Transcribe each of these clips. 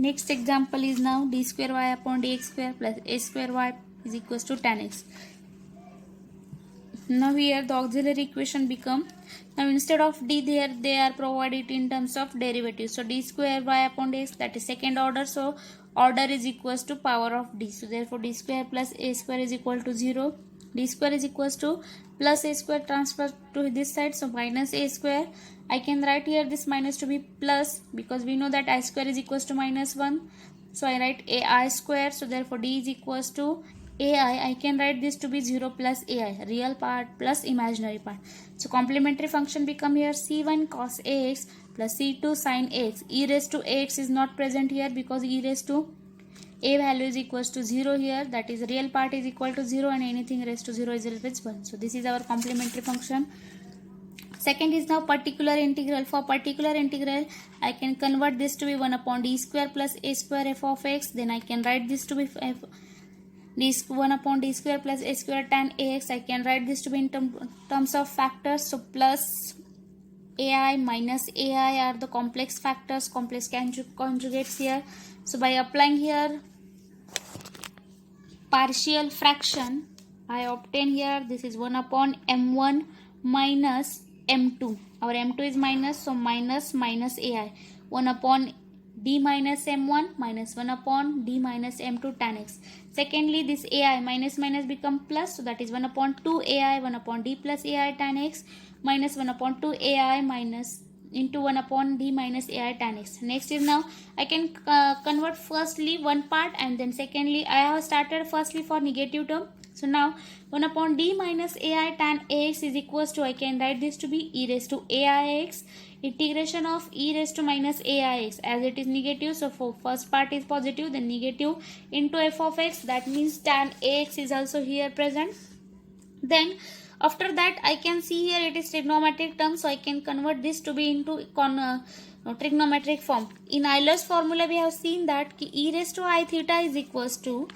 Next example is now d square y upon dx square plus a square y is equals to tan x. Now here the auxiliary equation become, now instead of d there they are provided in terms of derivative. So d square y upon dx, that is second order, so order is equals to power of d. So therefore d square plus a square is equal to 0. D square is equals to plus a square transfer to this side, so minus a square. I can write here this minus to be plus because we know that I square is equals to minus 1. So I write ai square, so therefore d is equals to ai. I can write this to be 0 plus ai, real part plus imaginary part. So complementary function become here c1 cos ax plus c2 sin ax. E raised to ax is not present here because e raised to a value is equals to 0 here, that is real part is equal to 0 and anything raised to 0 is always 1. So this is our complementary function. Second is now particular integral. For particular integral, I can convert this to be 1 upon d square plus a square f of x. Then I can write this to be 1 upon d square plus a square tan ax. I can write this to be in terms of factors. So plus ai minus ai are the complex factors, complex conjugates here. So by applying here partial fraction, I obtain here this is 1 upon m1 minus m2. Our m2 is minus, so minus ai. 1 upon d minus m1 minus 1 upon d minus m2 tan x. Secondly, this ai minus become plus, so that is 1 upon 2 ai 1 upon d plus ai tan x minus 1 upon 2 ai minus into 1 upon d minus ai tan x. Next is now I can convert firstly one part and then secondly I have started firstly for negative term. So now 1 upon d minus ai tan ax is equals to, I can write this to be e raised to aix integration of e raised to minus aix, as it is negative, so for first part is positive, then negative into f of x, that means tan ax is also here present. Then after that I can see here it is trigonometric term, so I can convert this to be into trigonometric form. In Euler's formula we have seen that e raised to I theta is equals to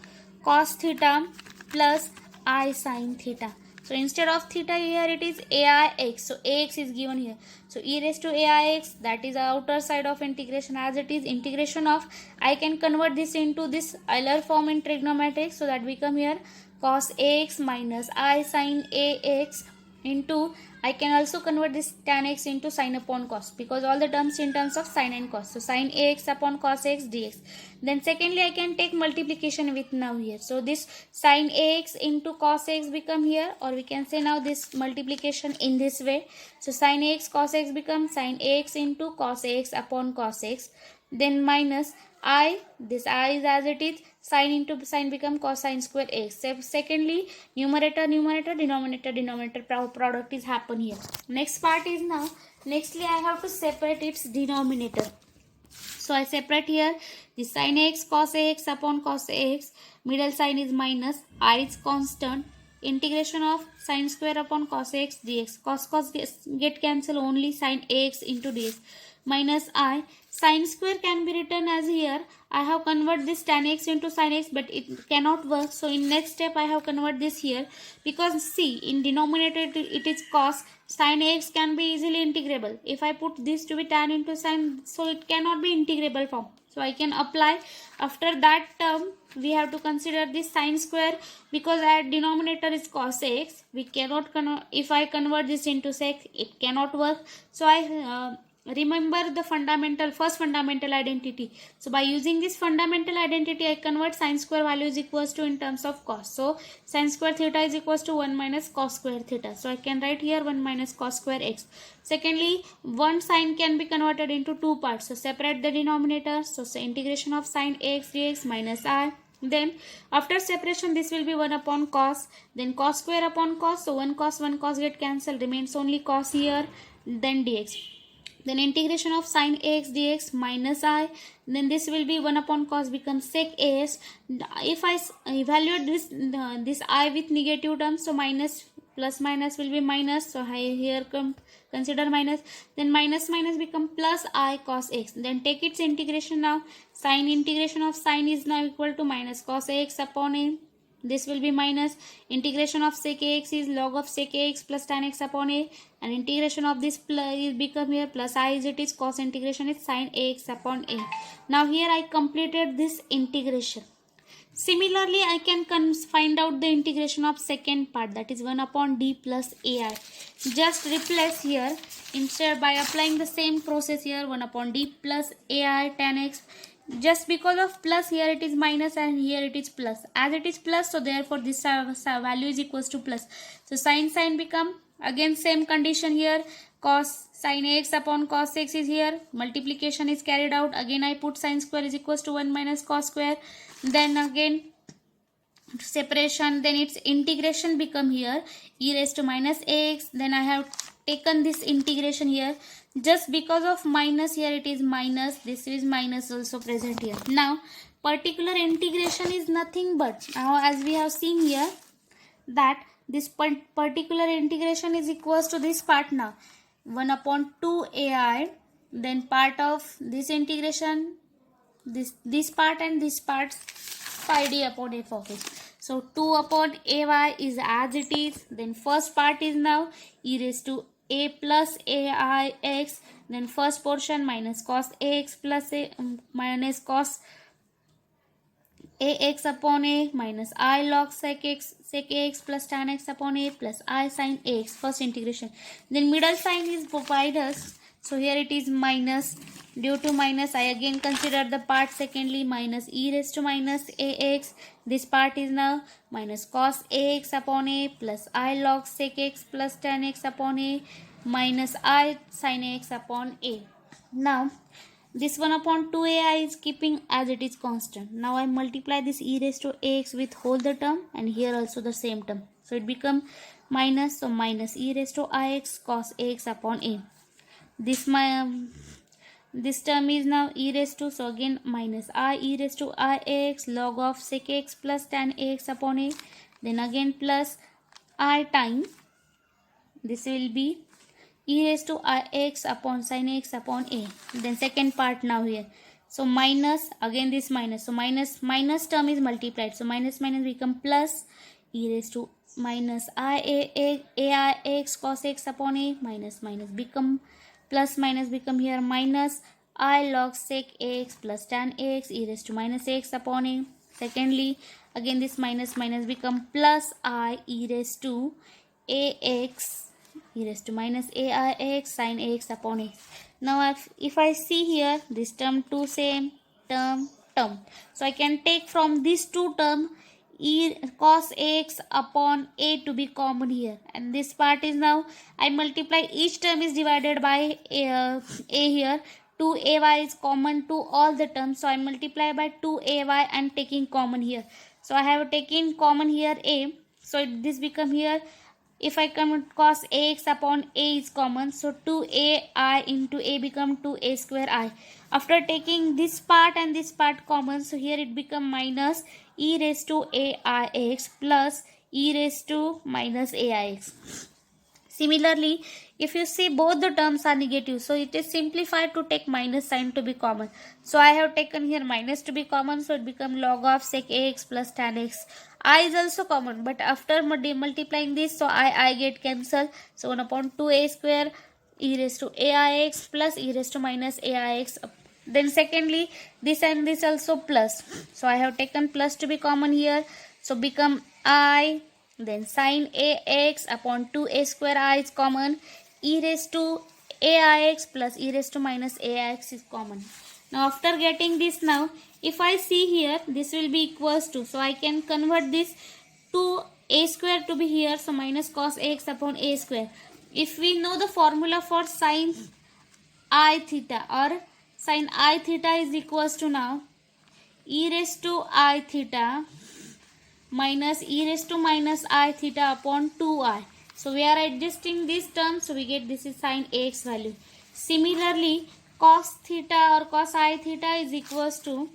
cos theta plus I sin theta. So instead of theta here it is aix, so ax is given here, so e raised to aix, that is the outer side of integration, as it is integration of, I can convert this into this Euler form in trigonometric, so that become here cos ax minus I sin ax into, I can also convert this tan x into sin upon cos, because all the terms in terms of sin and cos, so sin ax upon cos x dx. Then secondly I can take multiplication with now here, so this sin ax into cos x become here, or we can say now this multiplication in this way, so sin ax cos x becomes sin ax into cos ax upon cos x, then minus I, this I is as it is, sin into sin become cosine square x. Secondly, numerator denominator product is happen here. Next part is now, nextly I have to separate its denominator. So I separate here the sin x cos ax upon cos ax, middle sign is minus, I is constant, integration of sin square upon cos ax dx, cos get cancel, only sin ax into dx, minus I, sin square can be written as here, I have convert this tan x into sin x, but it cannot work, so in next step I have convert this here, because see in denominator it is cos, sin x can be easily integrable, if I put this to be tan into sin, so it cannot be integrable form, so I can apply. After that term we have to consider this sin square, because our denominator is cos x, we cannot if I convert this into sec, it cannot work, so I remember the first fundamental identity. So by using this fundamental identity I convert sin square value is equals to in terms of cos, so sin square theta is equals to 1 minus cos square theta, so I can write here 1 minus cos square x. Secondly, one sin can be converted into two parts, so separate the denominator, so integration of sin ax dx minus I, then after separation this will be 1 upon cos, then cos square upon cos, so 1 cos get cancelled, remains only cos here, then dx, then integration of sin ax dx minus I, then this will be 1 upon cos becomes sec as. If I evaluate this I with negative terms, so minus plus minus will be minus, so here come consider minus, then minus become plus I cos x, then take its integration now, sin integration of sin is now equal to minus cos ax upon a This will be minus. Integration of sec ax is log of sec ax plus tan x upon a, and integration of this is become here plus I is it is cos integration is sin ax upon a. Now here I completed this integration. Similarly, I can find out the integration of second part, that is 1 upon d plus ai. Just replace here, instead by applying the same process here, 1 upon d plus ai tan x. Just because of plus, here it is minus and here it is plus. As it is plus, so therefore this value is equals to plus. So sin become, again same condition here, cos sin x upon cos x is here, multiplication is carried out, again I put sin square is equals to 1 minus cos square, then again separation, then its integration become here e raised to minus ax. Then I have taken this integration here, just because of minus, here it is minus, this is minus also present here. Now particular integration is nothing but, now as we have seen here, that this particular integration is equals to this part. Now 1 upon 2 ai, then part of this integration, this part and this part, phi d upon f of x. So 2 upon ay is as it is, then first part is now e raised to a plus ai x, then first portion minus cos ax plus a minus cos ax upon a minus I log sec ax plus tan x upon a plus I sin ax, first integration. Then middle sign is provided, so here it is minus. Due to minus, I again consider the part secondly, minus e raised to minus ax. This part is now minus cos ax upon a plus I log sec x plus tan x upon a minus I sin ax upon a. Now this 1 upon 2ai is keeping as it is constant. Now I multiply this e raised to ax with whole the term, and here also the same term. So it become minus, so minus e raised to ix cos ax upon a. This term is now e raised to, so again minus I e raised to ix log of sec x plus tan ax upon a. Then again plus I time, this will be e raised to ix upon sin x upon a. Then second part now here, so minus, again this minus, so minus term is multiplied, so minus become plus e raised to minus ai x cos x upon a minus become plus minus become here minus I log sec ax plus tan ax e raised to minus x upon a. Secondly, again this minus become plus I e raised to ax e raised to minus aix sin ax upon a. Now if I see here this term, two same term, so I can take from these two term e cos ax upon a to be common here, and this part is now I multiply, each term is divided by a here. 2ay is common to all the terms, so I multiply by 2ay and taking common here. So I have taken common here a, so this become here, if I come cos ax upon a is common, so 2ai into a become 2a square I. After taking this part and this part common, so here it become minus e raised to aix plus e raised to minus aix. Similarly, if you see both the terms are negative, so it is simplified to take minus sign to be common. So I have taken here minus to be common, so it become log of sec ax plus tan x. I is also common, but after multiplying this, so I get cancelled. So 1 upon 2a square e raised to aix plus e raised to minus aix. Then secondly, this and this also plus. So I have taken plus to be common here. So become I, then sin ax upon 2a square I is common. E raised to aix plus e raised to minus aix is common. Now after getting this, now if I see here, this will be equals to, so I can convert this to a square to be here, so minus cos ax upon a square. If we know the formula for sin I theta, or sin I theta is equals to now e raised to I theta minus e raised to minus I theta upon 2i. So we are adjusting this term, so we get this is sin ax value. Similarly, cos theta or cos I theta is equals to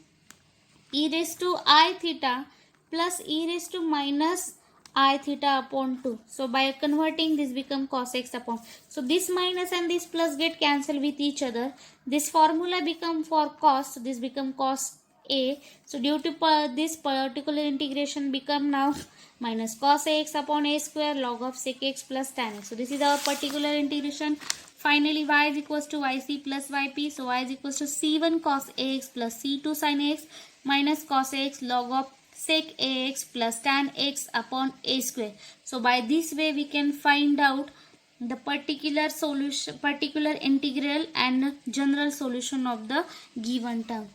e raised to I theta plus e raised to minus I theta upon 2. So by converting, this become cos x upon. So this minus and this plus get cancelled with each other. This formula become for cos, so this become cos a. So due to this particular integration become now minus cos ax upon a square log of sec x plus tan x. So this is our particular integration. Finally, y is equals to yc plus yp. So y is equals to c1 cos ax plus c2 sin ax minus cos ax log of sec ax plus tan x upon a square. So by this way we can find out the particular solution, particular integral and general solution of the given term.